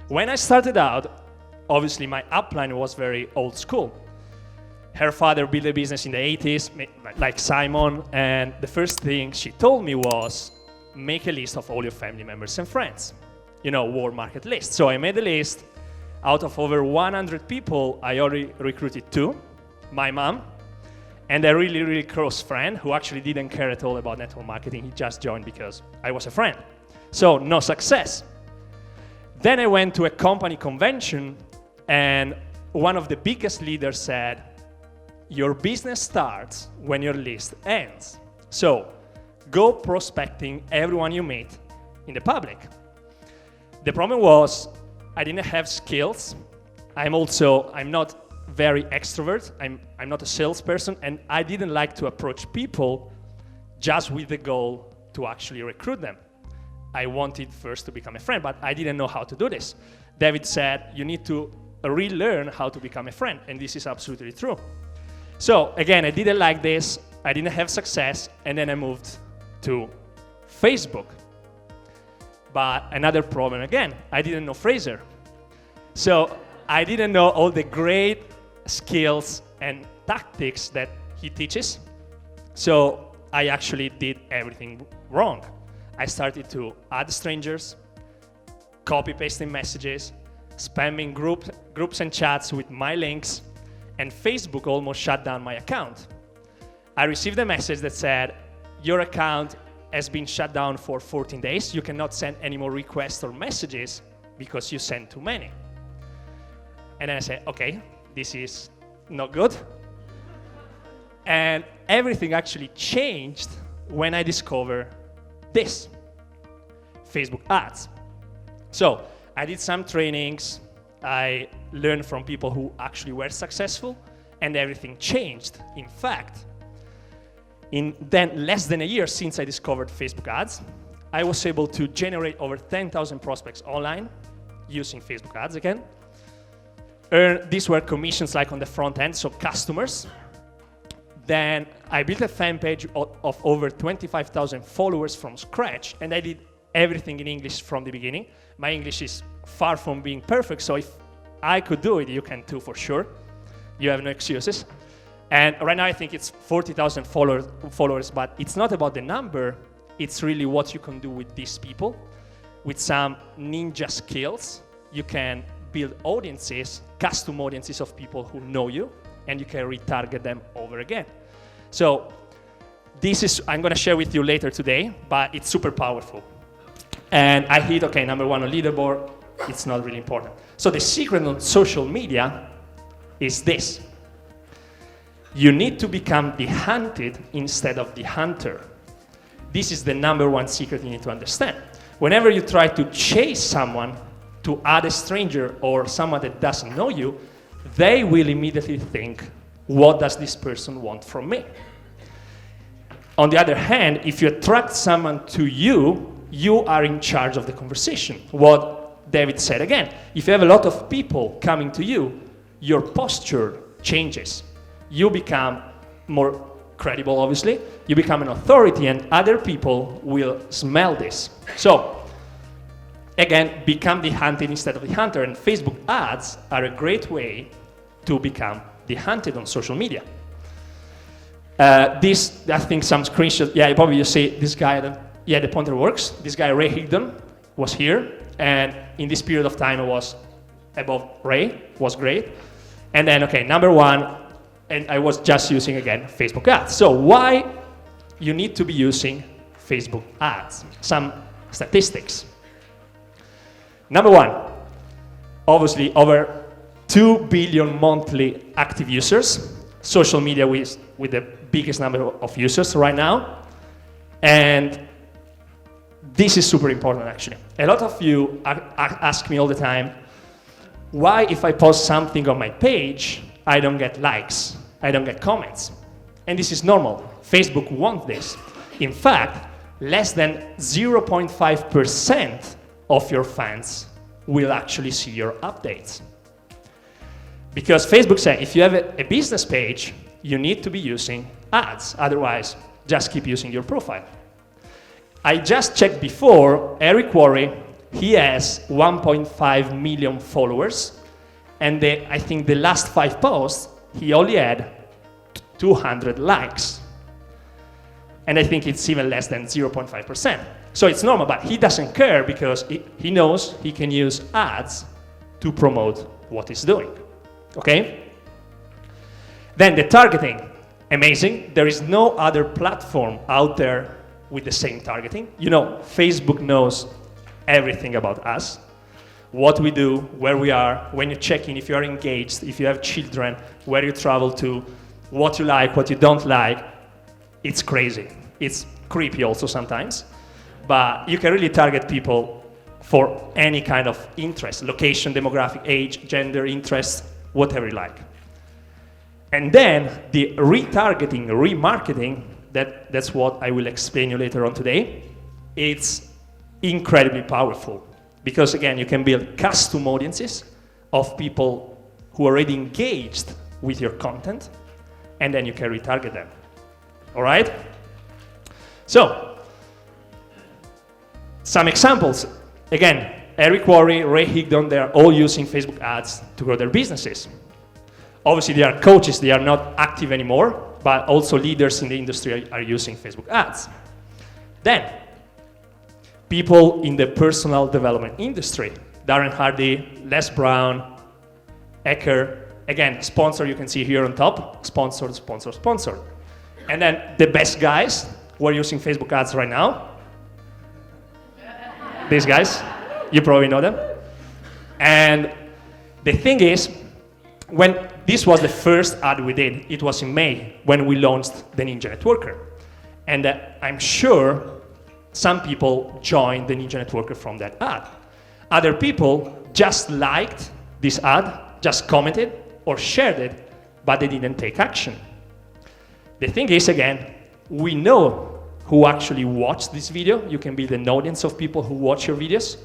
When I started out, obviously my upline was very old school. Her father built a business in the 80s, like Simon, and the first thing she told me was, make a list of all your family members and friends. Warm market list. So I made a list. Out of over 100 people, I already recruited 2, my mom, and a really, really close friend who actually didn't care at all about network marketing. He just joined because I was a friend. So no success. Then I went to a company convention, and one of the biggest leaders said, your business starts when your list ends. So go prospecting everyone you meet in the public. The problem was I didn't have skills. I'm not very extrovert. I'm not a salesperson, and I didn't like to approach people just with the goal to actually recruit them. I wanted first to become a friend, but I didn't know how to do this. David said, you need to relearn how to become a friend, and this is absolutely true. So again, I didn't like this, I didn't have success, and then I moved to Facebook. But another problem again, I didn't know Fraser. So I didn't know all the great skills and tactics that he teaches. So I actually did everything wrong. I started to add strangers, copy-pasting messages, spamming groups and chats with my links, and Facebook almost shut down my account. I received a message that said, your account has been shut down for 14 days. You cannot send any more requests or messages because you sent too many. And then I said, okay, this is not good. And everything actually changed when I discovered this, Facebook ads. So I did some trainings, I learned from people who actually were successful, and everything changed. In fact, in then less than a year since I discovered Facebook ads, I was able to generate over 10,000 prospects online using Facebook ads again. These were commissions like on the front end, so customers. Then I built a fan page of over 25,000 followers from scratch, and I did everything in English from the beginning. My English is far from being perfect, so if I could do it, you can too for sure. You have no excuses. And right now I think it's 40,000 followers, but it's not about the number, it's really what you can do with these people. With some ninja skills, you can build audiences, custom audiences of people who know you, and you can retarget them over again. So this is, I'm gonna share with you later today, but it's super powerful. And I hit, okay, number 1 on leaderboard, it's not really important. So the secret on social media is this. You need to become the hunted instead of the hunter. This is the number 1 secret you need to understand. Whenever you try to chase someone, to add a stranger or someone that doesn't know you, they will immediately think, what does this person want from me? On the other hand, if you attract someone to you, you are in charge of the conversation. What David said again, if you have a lot of people coming to you, your posture changes. You become more credible, obviously. You become an authority, and other people will smell this. So, again, become the hunted instead of the hunter, and Facebook ads are a great way to become the hunted on social media. This, I think some screenshot, yeah, probably you see this guy, the pointer works. This guy, Ray Higdon, was here, and in this period of time, I was above Ray, was great. And then, okay, number 1, and I was just using, again, Facebook ads. So why you need to be using Facebook ads? Some statistics. Number 1, obviously over 2 billion monthly active users, social media with the biggest number of users right now. And this is super important, actually. A lot of you ask me all the time, why if I post something on my page, I don't get likes, I don't get comments? And this is normal. Facebook wants this. In fact, less than 0.5% of your fans will actually see your updates. Because Facebook said, if you have a business page, you need to be using ads. Otherwise, just keep using your profile. I just checked before, Eric Worre he has 1.5 million followers, and I think the last 5 posts, he only had 200 likes. And I think it's even less than 0.5%. So it's normal, but he doesn't care because he knows he can use ads to promote what he's doing, okay? Then the targeting, amazing. There is no other platform out there with the same targeting. You know, Facebook knows everything about us, what we do, where we are, when you check in, if you are engaged, if you have children, where you travel to, what you like, what you don't like. It's crazy. It's creepy also sometimes, but you can really target people for any kind of interest, location, demographic, age, gender, interest, whatever you like. And then the retargeting, remarketing, that's what I will explain you later on today. It's incredibly powerful because, again, you can build custom audiences of people who are already engaged with your content, and then you can retarget them. All right? So, some examples. Again, Eric Worre, Ray Higdon, they're all using Facebook ads to grow their businesses. Obviously, they are coaches, they are not active anymore, but also leaders in the industry are using Facebook ads. Then, people in the personal development industry, Darren Hardy, Les Brown, Ecker, again, sponsor, you can see here on top, sponsored, sponsored, sponsored. And then the best guys who are using Facebook ads right now, these guys, you probably know them. And the thing is, when this was the first ad we did, it was in May when we launched the Ninja Networker. And I'm sure some people joined the Ninja Networker from that ad. Other people just liked this ad, just commented or shared it, but they didn't take action. The thing is, again, we know who actually watched this video. You can build an audience of people who watch your videos,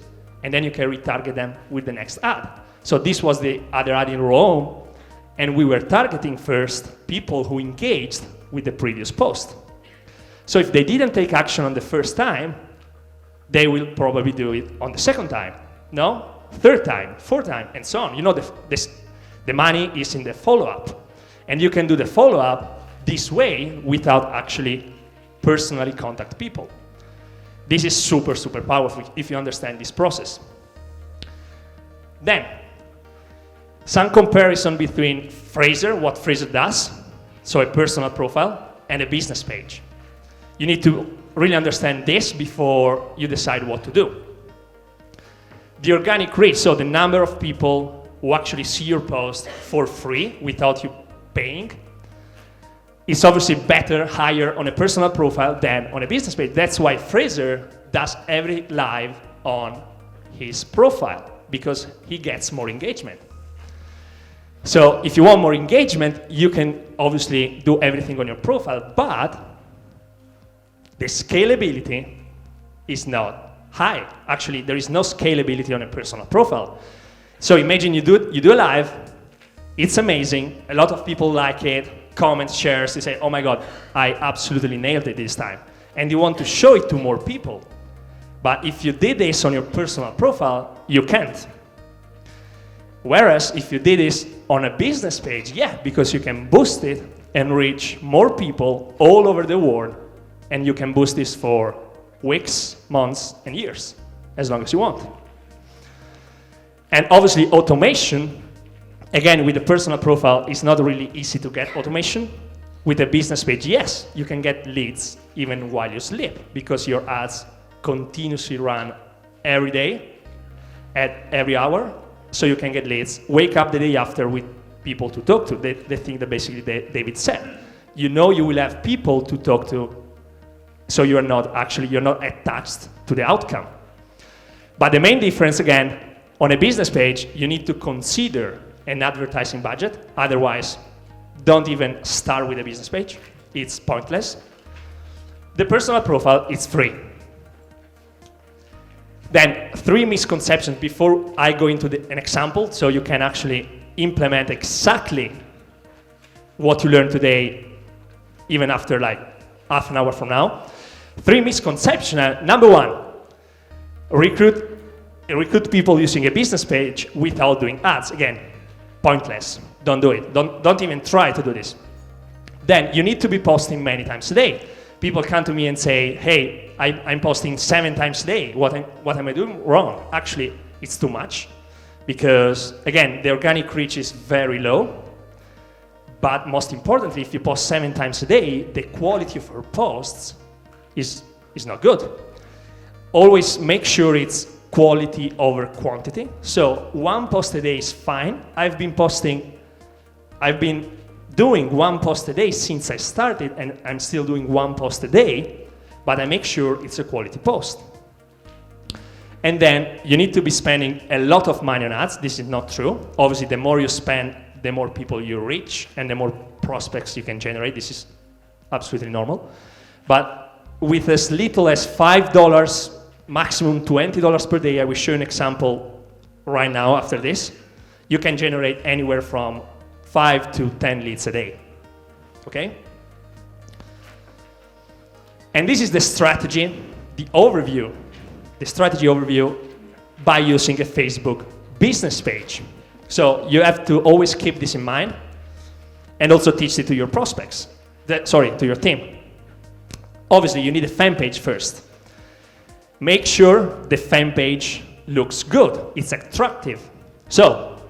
and then you can retarget them with the next ad. So this was the other ad in Rome, and we were targeting first people who engaged with the previous post. So if they didn't take action on the first time, they will probably do it on the second time, no? Third time, fourth time, and so on. You know, the money is in the follow-up. And you can do the follow-up this way without actually personally contact people. This is super, super powerful if you understand this process. Then, some comparison between Fraser, what Fraser does, so a personal profile, and a business page. You need to really understand this before you decide what to do. The organic reach, so the number of people who actually see your post for free without you paying, is obviously better, higher on a personal profile than on a business page. That's why Fraser does every live on his profile, because he gets more engagement. So if you want more engagement, you can obviously do everything on your profile, but the scalability is not high. Actually, there is no scalability on a personal profile. So imagine you do a live, it's amazing, a lot of people like it, comments, shares, they say, oh my God, I absolutely nailed it this time. And you want to show it to more people. But if you did this on your personal profile, you can't. Whereas if you did this on a business page, yeah, because you can boost it and reach more people all over the world, and you can boost this for weeks, months, and years, as long as you want. And obviously automation, again, with a personal profile, it's not really easy to get automation. With a business page, yes, you can get leads even while you sleep, because your ads continuously run every day, at every hour, so you can get leads. Wake up the day after with people to talk to, the thing that basically David said. You know you will have people to talk to, so you're not attached to the outcome. But the main difference, again, on a business page, you need to consider an advertising budget. Otherwise, don't even start with a business page. It's pointless. The personal profile is free. Then 3 misconceptions before I go into an example, so you can actually implement exactly what you learned today, even after like half an hour from now. 3 misconceptions. Number 1, recruit recruit people using a business page without doing ads. Again, pointless. Don't do it. Don't even try to do this. Then you need to be posting many times a day. People come to me and say, hey, I'm posting 7 times a day. What am I doing wrong? Actually, it's too much. Because, again, the organic reach is very low. But most importantly, if you post 7 times a day, the quality of your posts is not good. Always make sure it's quality over quantity. So 1 post a day is fine. I've been doing 1 post a day since I started, and I'm still doing 1 post a day, but I make sure it's a quality post. And then you need to be spending a lot of money on ads. This is not true. Obviously, the more you spend, the more people you reach, and the more prospects you can generate. This is absolutely normal. But with as little as $5, maximum $20 per day, I will show you an example right now after this. You can generate anywhere from 5 to 10 leads a day, okay? And this is the strategy, the strategy overview by using a Facebook business page. So you have to always keep this in mind and also teach it to your prospects, to your team. Obviously, you need a fan page first. Make sure the fan page looks good, it's attractive. So,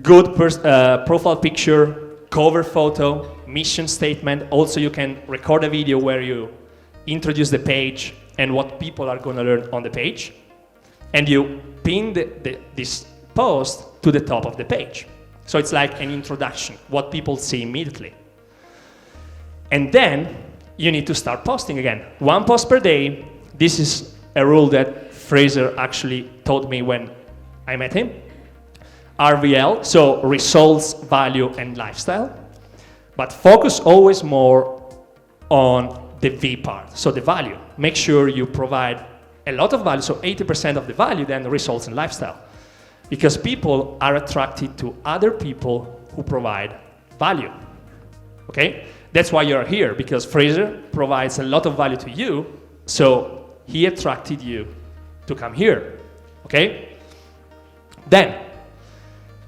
good profile picture, cover photo, mission statement. Also, you can record a video where you introduce the page and what people are going to learn on the page. And you pin this post to the top of the page. So it's like an introduction, what people see immediately. And then you need to start posting again. 1 post per day. This is a rule that Fraser actually taught me when I met him. RVL, so results, value, and lifestyle. But focus always more on the V part, so the value. Make sure you provide a lot of value, so 80% of the value, then results and lifestyle. Because people are attracted to other people who provide value, okay? That's why you're here, because Fraser provides a lot of value to you, so he attracted you to come here, okay? Then,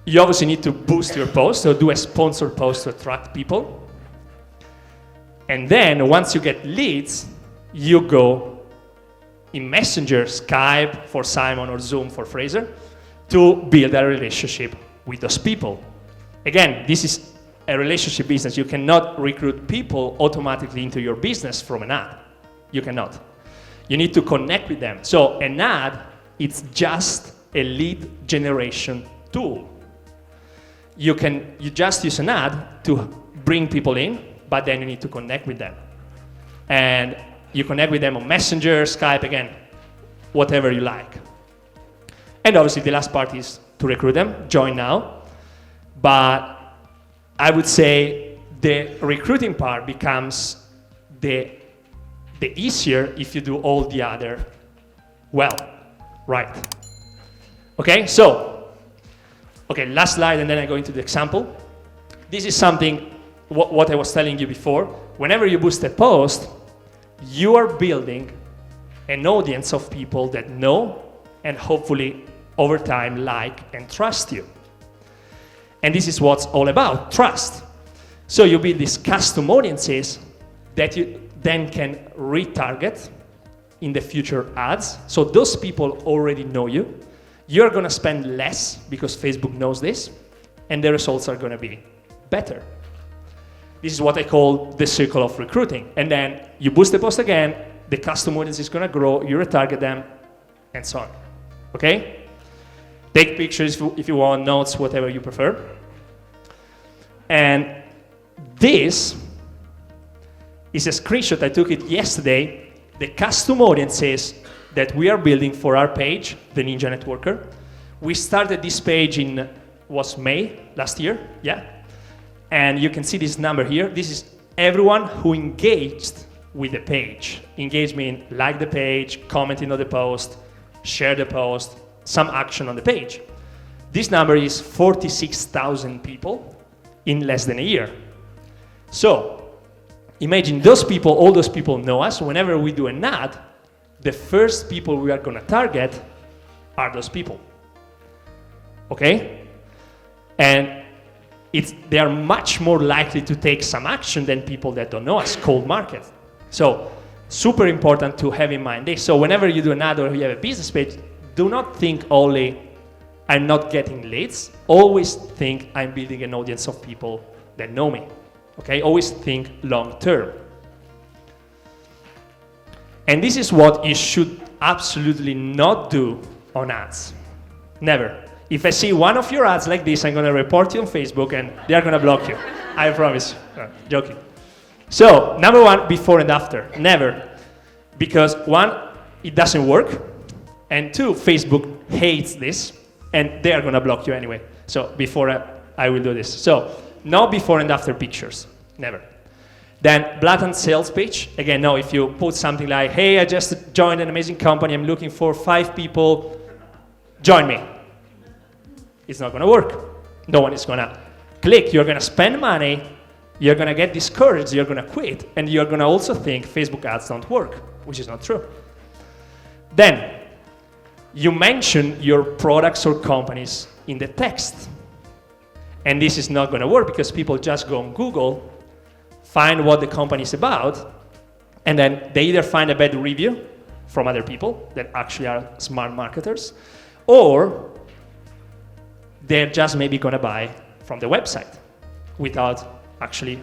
you obviously need to boost your post, so do a sponsored post to attract people. And then, once you get leads, you go in Messenger, Skype for Simon, or Zoom for Fraser, to build a relationship with those people. Again, this is a relationship business. You cannot recruit people automatically into your business from an ad. You cannot. You need to connect with them. So an ad, it's just a lead generation tool. You just use an ad to bring people in, but then you need to connect with them. And you connect with them on Messenger, Skype, again, whatever you like. And obviously the last part is to recruit them, join now. But I would say the recruiting part becomes the easier if you do all the other well, right? Okay, so, last slide, and then I go into the example. This is something, what I was telling you before. Whenever you boost a post, you are building an audience of people that know and hopefully over time like and trust you. And this is what's all about, trust. So you build these custom audiences that you then can retarget in the future ads. So those people already know you. You're going to spend less because Facebook knows this, and the results are going to be better. This is what I call the circle of recruiting. And then you boost the post again, the custom audience is going to grow, you retarget them, and so on. Okay? Take pictures if you want, notes, whatever you prefer. And this is a screenshot. I took it yesterday. The custom audiences that we are building for our page, the Ninja Networker. We started this page in, was May last year, yeah? And you can see this number here. This is everyone who engaged with the page. Engage means like the page, commenting on the post, share the post, some action on the page. This number is 46,000 people in less than a year. So imagine those people, all those people know us. Whenever we do an ad, the first people we are going to target are those people. Okay? And they are much more likely to take some action than people that don't know us, cold market. So, super important to have in mind this. So whenever you do an ad or you have a business page, do not think only, I'm not getting leads. Always think, I'm building an audience of people that know me. Okay? Always think long term. And this is what you should absolutely not do on ads. Never. If I see one of your ads like this, I'm going to report you on Facebook and they're going to block you. I promise. Joking. So, number one, before and after. Never. Because one, it doesn't work. And two, Facebook hates this and they are going to block you anyway. So, before I will do this. So, no before and after pictures. Never. Then, blatant sales page. Again, no, if you put something like, hey, I just joined an amazing company, I'm looking for 5 people, join me. It's not going to work. No one is going to click. You're going to spend money. You're going to get discouraged. You're going to quit. And you're going to also think Facebook ads don't work, which is not true. Then, you mention your products or companies in the text. And this is not going to work because people just go on Google, find what the company is about, and then they either find a bad review from other people that actually are smart marketers, or they're just maybe going to buy from the website without actually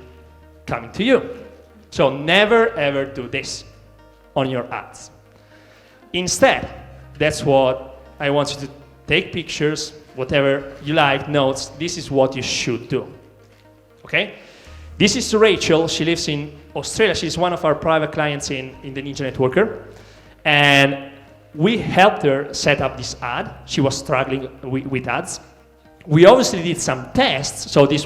coming to you. So never ever do this on your ads. Instead, that's what I want you to take pictures, whatever you like, notes. This is what you should do. Okay? This is Rachel. She lives in Australia. She's one of our private clients in the Ninja Networker. And we helped her set up this ad. She was struggling with ads. We obviously did some tests, so this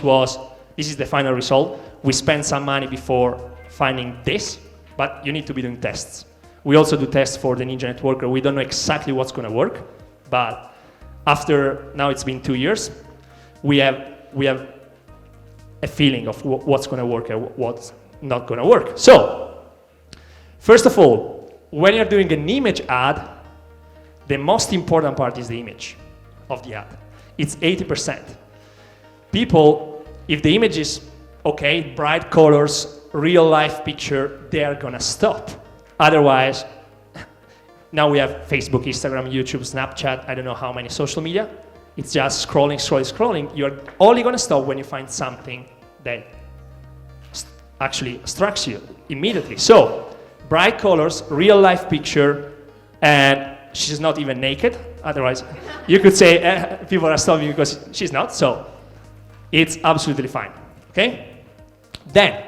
is the final result. We spent some money before finding this, but you need to be doing tests. We also do tests for the Ninja Networker. We don't know exactly what's going to work, but after, now it's been 2 years, we have a feeling of what's going to work and what's not going to work. So, first of all, when you're doing an image ad, the most important part is the image of the ad. It's 80%. People, if the image is okay, bright colors, real life picture, they are gonna stop. Otherwise, now we have Facebook, Instagram, YouTube, Snapchat, I don't know how many social media. It's just scrolling. You're only gonna stop when you find something that actually strikes you immediately. So, bright colors, real life picture, and she's not even naked. Otherwise, you could say people are stopping because she's not. So it's absolutely fine. Okay? Then,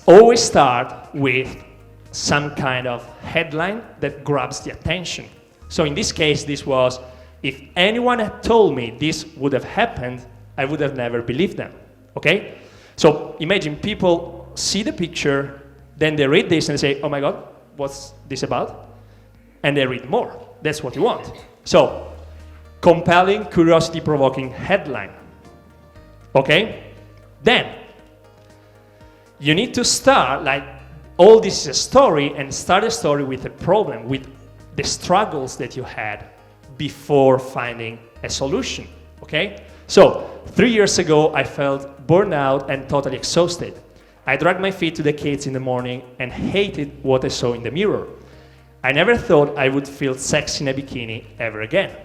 always start with some kind of headline that grabs the attention. So in this case, this was, if anyone had told me this would have happened, I would have never believed them. Okay? So imagine people see the picture, then they read this and they say, oh my God, what's this about? And they read more. That's what you want. So, compelling, curiosity-provoking headline. Okay? Then, you need to start, like, all this is a story, and start a story with a problem, with the struggles that you had before finding a solution. Okay? So, 3 years ago, I felt burned out and totally exhausted. I dragged my feet to the kids in the morning and hated what I saw in the mirror. I never thought I would feel sexy in a bikini ever again.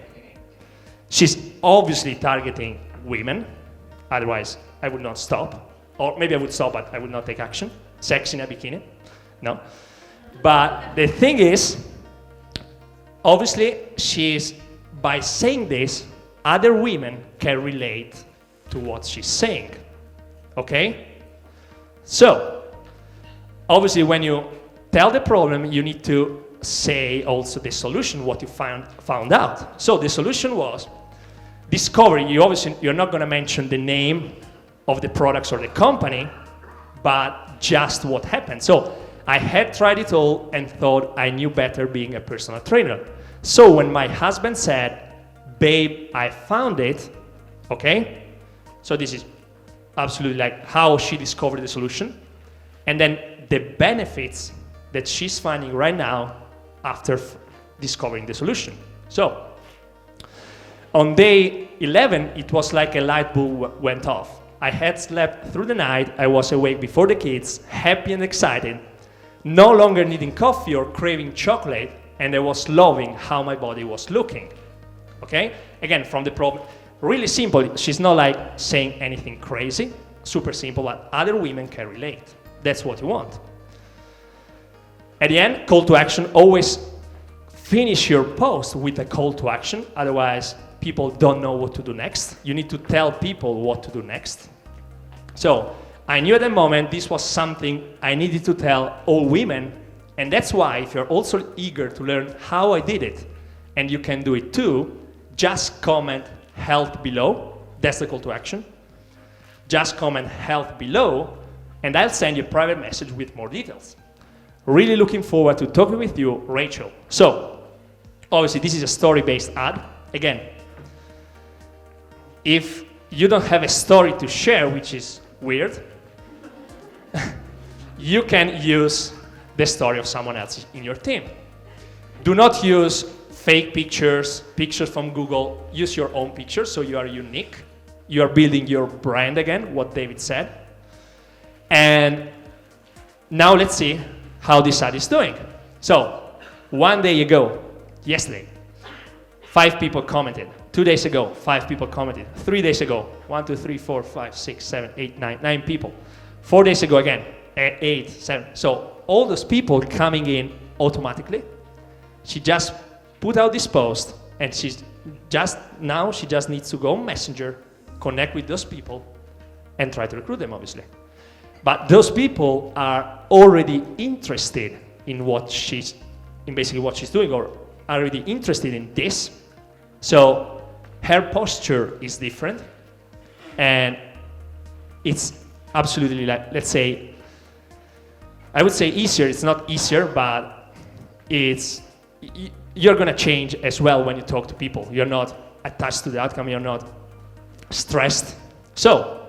She's obviously targeting women, otherwise I would not stop. Or maybe I would stop, but I would not take action. Sexy in a bikini, no. But the thing is, obviously by saying this, other women can relate to what she's saying, okay? So, obviously when you tell the problem, you need to say also the solution, what you found out. So the solution was discovery. You're not going to mention the name of the products or the company, but just what happened. So I had tried it all and thought I knew better being a personal trainer. So when my husband said, babe, I found it, okay? So this is absolutely like how she discovered the solution. And then the benefits that she's finding right now after discovering the solution. So on day 11, it was like a light bulb went off. I had slept through the night, I was awake before the kids, happy and excited, no longer needing coffee or craving chocolate, and I was loving how my body was looking. Okay? Again, from the problem, really simple. She's not like saying anything crazy, super simple, but other women can relate. That's what you want. At the end, call to action, always finish your post with a call to action, otherwise people don't know what to do next. You need to tell people what to do next. So I knew at the moment this was something I needed to tell all women, and that's why if you're also eager to learn how I did it, and you can do it too, just comment health below. That's the call to action. Just comment health below, and I'll send you a private message with more details. Really looking forward to talking with you, Rachel. So, obviously this is a story-based ad. Again, if you don't have a story to share, which is weird, you can use the story of someone else in your team. Do not use fake pictures from Google. Use your own pictures so you are unique. You are building your brand again, what David said. And now let's see how this ad is doing. So, 1 day ago, yesterday, 5 people commented. 2 days ago, 5 people commented. 3 days ago, 1, 2, 3, 4, 5, 6, 7, 8, 9 people. 4 days ago again, 8, 7. So all those people coming in automatically. She just put out this post, and she just needs to go on Messenger, connect with those people, and try to recruit them, obviously. But those people are already interested in basically what she's doing, or are already interested in this. So her posture is different, and it's absolutely, like, let's say, I would say easier. It's not easier, but you're gonna change as well when you talk to people. You're not attached to the outcome, you're not stressed. So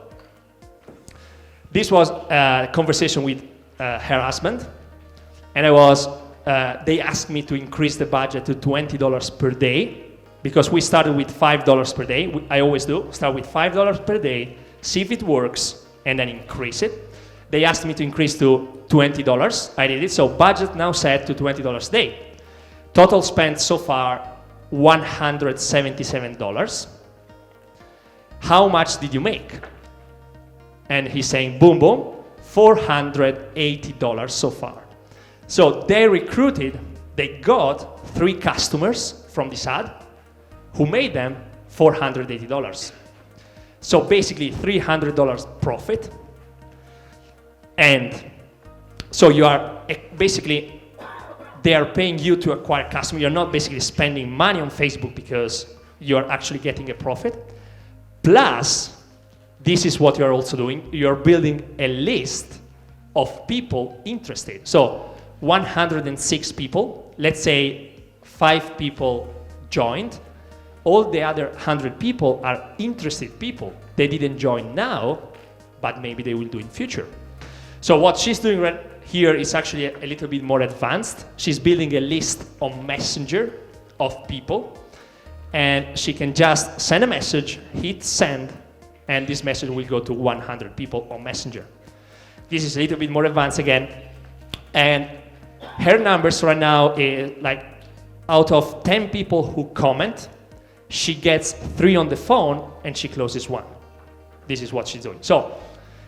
this was a conversation with her husband, and they asked me to increase the budget to $20 per day, because we started with $5 per day. I always do, start with $5 per day, see if it works, and then increase it. They asked me to increase to $20. I did it, so budget now set to $20 a day. Total spent so far, $177. How much did you make? And he's saying, boom, boom, $480 so far. So they got 3 customers from this ad who made them $480. So basically $300 profit. And so you are basically, they are paying you to acquire customers. You're not basically spending money on Facebook because you're actually getting a profit. Plus, this is what you're also doing. You're building a list of people interested. So 106 people, let's say 5 people joined. All the other 100 people are interested people. They didn't join now, but maybe they will do in future. So what she's doing right here is actually a little bit more advanced. She's building a list on Messenger of people, and she can just send a message, hit send, and this message will go to 100 people on Messenger. This is a little bit more advanced again, and her numbers right now is like, out of 10 people who comment, she gets 3 on the phone and she closes 1. This is what she's doing. So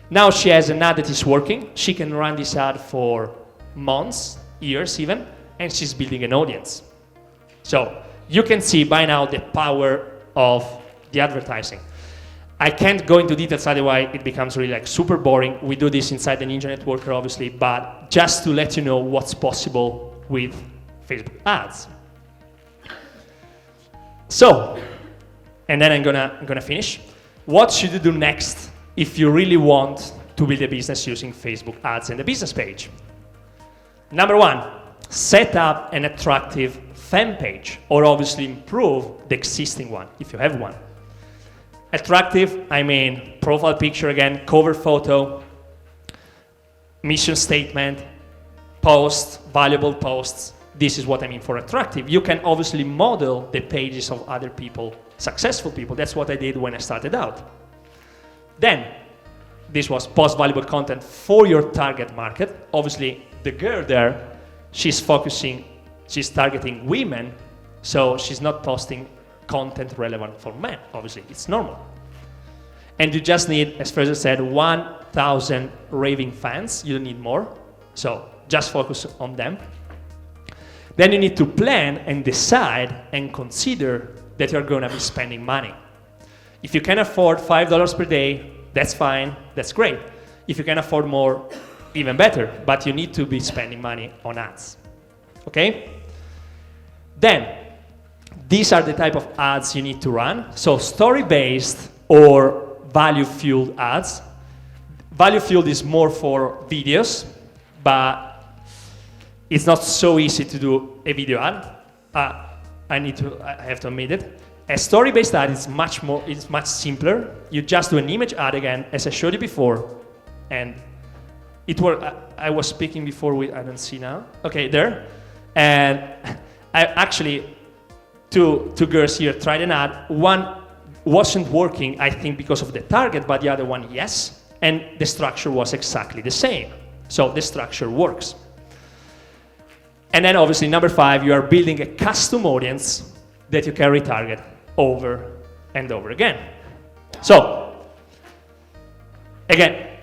now she has an ad that is working. She can run this ad for months, years even, and she's building an audience. So you can see by now the power of the advertising. I can't go into details, otherwise it becomes really like super boring. We do this inside the Ninja Networker, obviously, but just to let you know what's possible with Facebook ads. So, and then I'm gonna finish. What should you do next if you really want to build a business using Facebook ads and a business page? Number 1, set up an attractive fan page, or obviously improve the existing one if you have one. Attractive, I mean profile picture again, cover photo, mission statement, posts, valuable posts, this is what I mean for attractive. You can obviously model the pages of other people, successful people. That's what I did when I started out. Then, this was post valuable content for your target market. Obviously, the girl there, she's targeting women, so she's not posting content relevant for men. Obviously, it's normal. And you just need, as Fraser said, 1,000 raving fans. You don't need more. So just focus on them. Then you need to plan and decide and consider that you're going to be spending money. If you can afford $5 per day, that's fine, that's great. If you can afford more, even better, but you need to be spending money on ads, okay? Then, these are the type of ads you need to run. So story-based or value-fueled ads. Value-fueled is more for videos, but it's not so easy to do a video ad. I have to admit it. A story-based ad is much simpler. You just do an image ad again, as I showed you before, and it worked. I was speaking before I don't see now. Okay, there. And I actually, two girls here tried an ad. One wasn't working, I think, because of the target, but the other one, yes. And the structure was exactly the same. So the structure works. And then obviously, number 5, you are building a custom audience that you can retarget over and over again. So, again,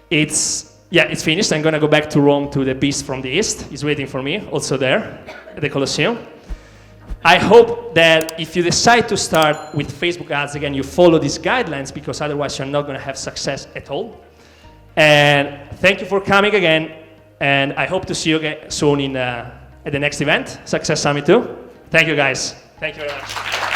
it's finished. I'm gonna go back to Rome to the Beast from the East. He's waiting for me, also there at the Colosseum. I hope that if you decide to start with Facebook ads, again, you follow these guidelines, because otherwise you're not gonna have success at all. And thank you for coming again, and I hope to see you again soon at the next event, Success Summit 2. Thank you, guys. Thank you very much.